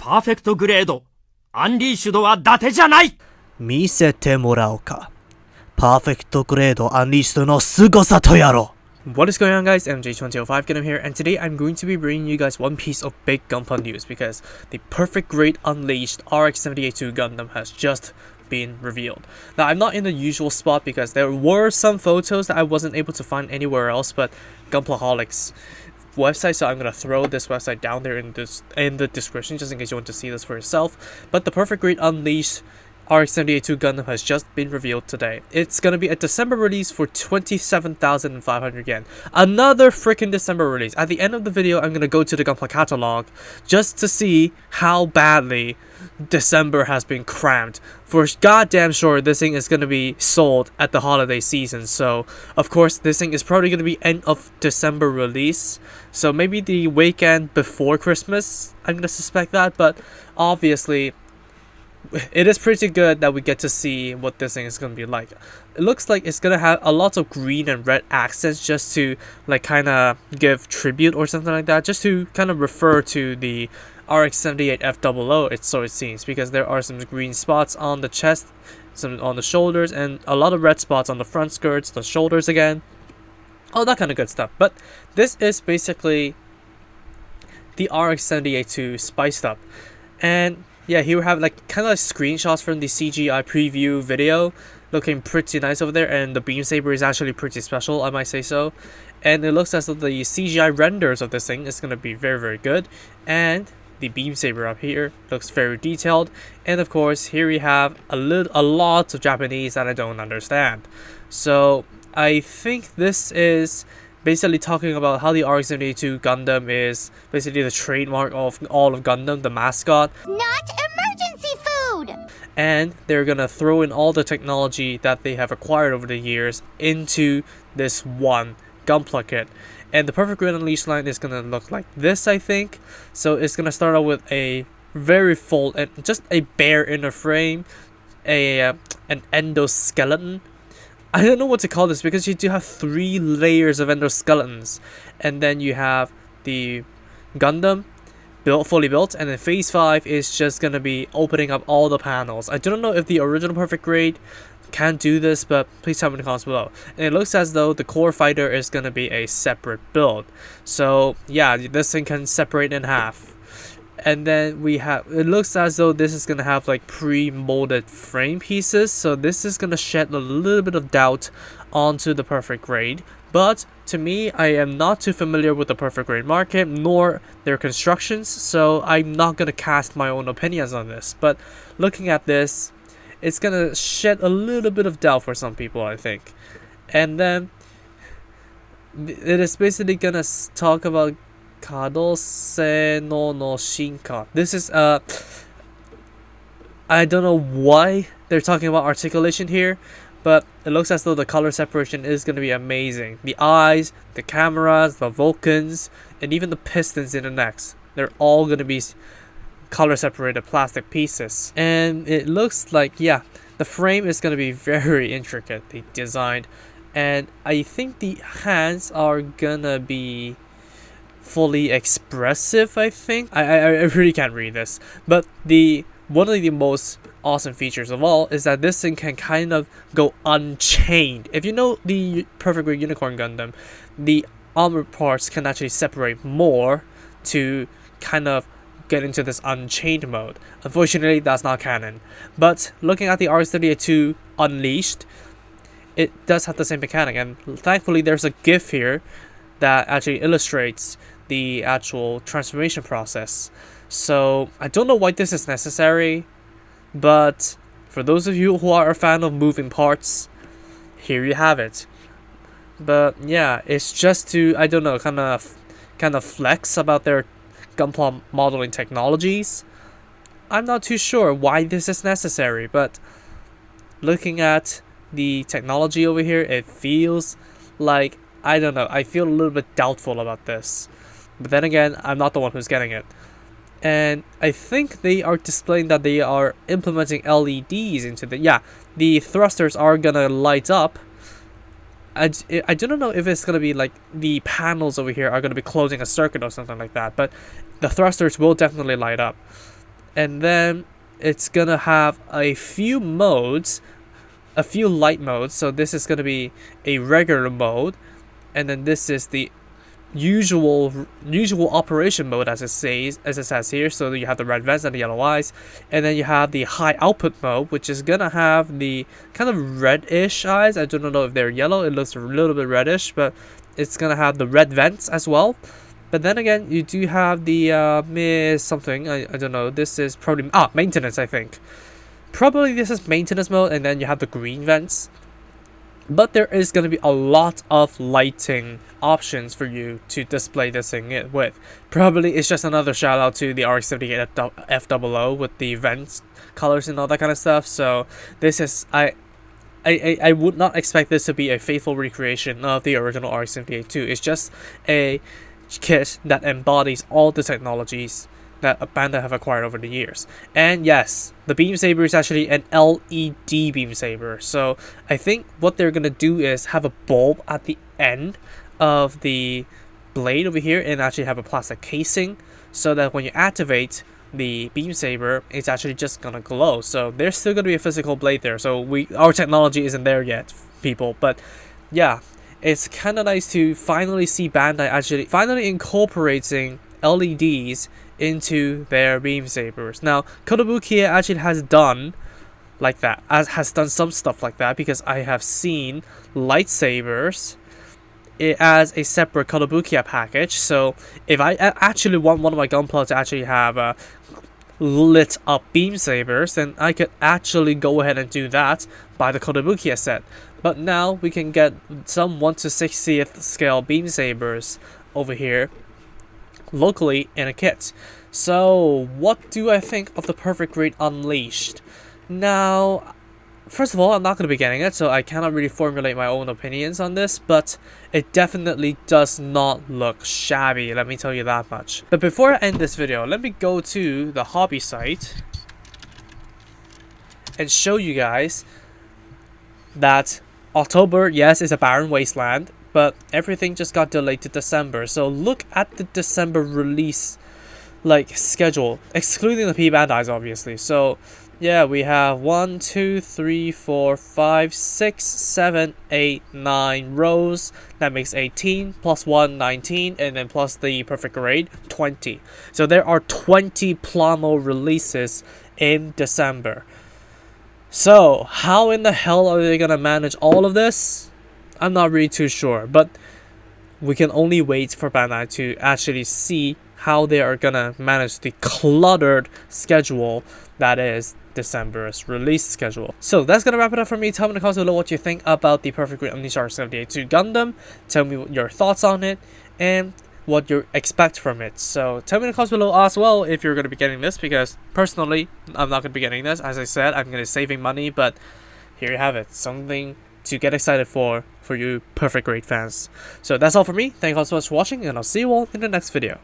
パーフェクトグレード、アンリーシュドは伊達じゃない。見せてもらおうか。パーフェクトグレードアンリーシュドの凄さとやろ。What is going on, guys? MJ2005 Gundam here, and today I'm going to be bringing you guys one piece of big Gundam news because the Perfect Grade Unleashed RX-78-2 Gundam has just been revealed. Now, I'm not in the usual spot because there were some photos that I wasn't able to find anywhere else but Gunplaholic's website, so I'm gonna throw this website down there in the description just in case you want to see this for yourself. But the Perfect Grade Unleashed RX-78-2 Gundam has just been revealed today. It's gonna be a December release for 27,500 yen. Another freaking December release. At the end of the video, I'm gonna go to the Gunpla catalog just to see how badly December has been crammed. For goddamn sure, this thing is gonna be sold at the holiday season. So, of course, this thing is probably gonna be end of December release. So maybe the weekend before Christmas, I'm gonna suspect that. But obviously, it is pretty good that we get to see what this thing is going to be like. It looks like it's going to have a lot of green and red accents just to like kind of give tribute or something like that, just to kind of refer to the RX-78F00, so it seems, because there are some green spots on the chest, some on the shoulders, and a lot of red spots on the front skirts, the shoulders again, all that kind of good stuff. But this is basically the RX-78-2 spiced up. And yeah, here we have like kind of like screenshots from the CGI preview video, looking pretty nice over there, and the beam saber is actually pretty special, I might say so. And it looks as though the CGI renders of this thing is going to be very, very good. And the beam saber up here looks very detailed. And of course, here we have a lot of Japanese that I don't understand. So I think this is basically talking about how the RX-78-2 Gundam is basically the trademark of all of Gundam, the mascot. Not emergency food! And they're gonna throw in all the technology that they have acquired over the years into this one Gunpla kit. And the Perfect Grade Unleashed line is gonna look like this, I think. So it's gonna start out with a very full and just a bare inner frame, an endoskeleton. I don't know what to call this because you do have 3 layers of endoskeletons, and then you have the Gundam fully built, and then phase 5 is just gonna be opening up all the panels. I don't know if the original Perfect Grade can do this, but please tell me in the comments below. And it looks as though the core fighter is gonna be a separate build. So yeah, this thing can separate in half. And then we have, it looks as though this is going to have like pre-molded frame pieces, so this is going to shed a little bit of doubt onto the Perfect Grade. But to me, I am not too familiar with the Perfect Grade market nor their constructions, so I'm not going to cast my own opinions on this. But looking at this, it's going to shed a little bit of doubt for some people, I think. And then it is basically going to talk about Kadose no Shinka. This is I don't know why they're talking about articulation here, but it looks as though the color separation is going to be amazing. The eyes, the cameras, the Vulcans, and even the pistons in the necks, they're all going to be color separated plastic pieces. And it looks like, yeah, the frame is going to be very intricately designed, and I think the hands are gonna be fully expressive, I think. I really can't read this, but one of the most awesome features of all is that this thing can kind of go unchained. If you know the Perfect Grade Unicorn Gundam, the armor parts can actually separate more to kind of get into this unchained mode. Unfortunately, that's not canon. But looking at the RX-78-2 Unleashed, it does have the same mechanic, and thankfully there's a GIF here that actually illustrates the actual transformation process. So I don't know why this is necessary, but for those of you who are a fan of moving parts, here you have it. But yeah, it's just to, I don't know, kind of flex about their Gunpla modeling technologies. I'm not too sure why this is necessary, but looking at the technology over here, it feels like, I don't know, I feel a little bit doubtful about this. But then again, I'm not the one who's getting it. And I think they are displaying that they are implementing LEDs into the thrusters are gonna light up. I don't know if it's gonna be like the panels over here are gonna be closing a circuit or something like that, but the thrusters will definitely light up. and then it's gonna have a few modes, a few light modes. So this is gonna be a regular mode, and then this is the usual operation mode, as it says here. So you have the red vents and the yellow eyes, and then you have the high output mode, which is gonna have the kind of reddish eyes. I don't know if they're yellow, it looks a little bit reddish, but it's gonna have the red vents as well. But then again, you do have the something, I don't know, this is probably maintenance, I think. Probably this is maintenance mode, and then you have the green vents. But there is going to be a lot of lighting options for you to display this thing with. Probably it's just another shout out to the RX-78 FOO with the vents, colors, and all that kind of stuff. So this is, I would not expect this to be a faithful recreation of the original RX-78 2. It's just a kit that embodies all the technologies that Bandai have acquired over the years. And yes, the beam saber is actually an LED beam saber. So I think what they're gonna do is have a bulb at the end of the blade over here, and actually have a plastic casing, so that when you activate the beam saber, it's actually just gonna glow. So there's still gonna be a physical blade there. So our technology isn't there yet, people. But yeah, it's kind of nice to finally see Bandai actually finally incorporating LEDs into their beam sabers. Now, Kotobukiya actually has done like that, has done some stuff like that, because I have seen lightsabers as a separate Kotobukiya package. So if I actually want one of my Gunpla to actually have lit up beam sabers, then I could actually go ahead and do that by the Kotobukiya set. But now we can get some 1/60th scale beam sabers over here locally in a kit. So what do I think of the Perfect Grade Unleashed? Now, first of all, I'm not going to be getting it, so I cannot really formulate my own opinions on this, but it definitely does not look shabby, let me tell you that much. But before I end this video, let me go to the hobby site and show you guys that October, yes, is a barren wasteland, but everything just got delayed to December. So look at the December release schedule, excluding the P Bandais, obviously. So yeah, we have 1, 2, 3, 4, 5, 6, 7, 8, 9 rows. That makes 18 plus 1, 19, and then plus the Perfect Grade, 20. So there are 20 Plamo releases in December. So how in the hell are they gonna manage all of this? I'm not really too sure, but we can only wait for Bandai to actually see how they are gonna manage the cluttered schedule that is December's release schedule. So that's gonna wrap it up for me. Tell me in the comments below what you think about the Perfect Grade Unleashed RX-78 Gundam. Tell me your thoughts on it and what you expect from it. So tell me in the comments below as well if you're gonna be getting this, because personally I'm not gonna be getting this. As I said, I'm gonna be saving money, but here you have it, something to get excited for you Perfect Grade fans. So that's all for me. Thank you all so much for watching, and I'll see you all in the next video.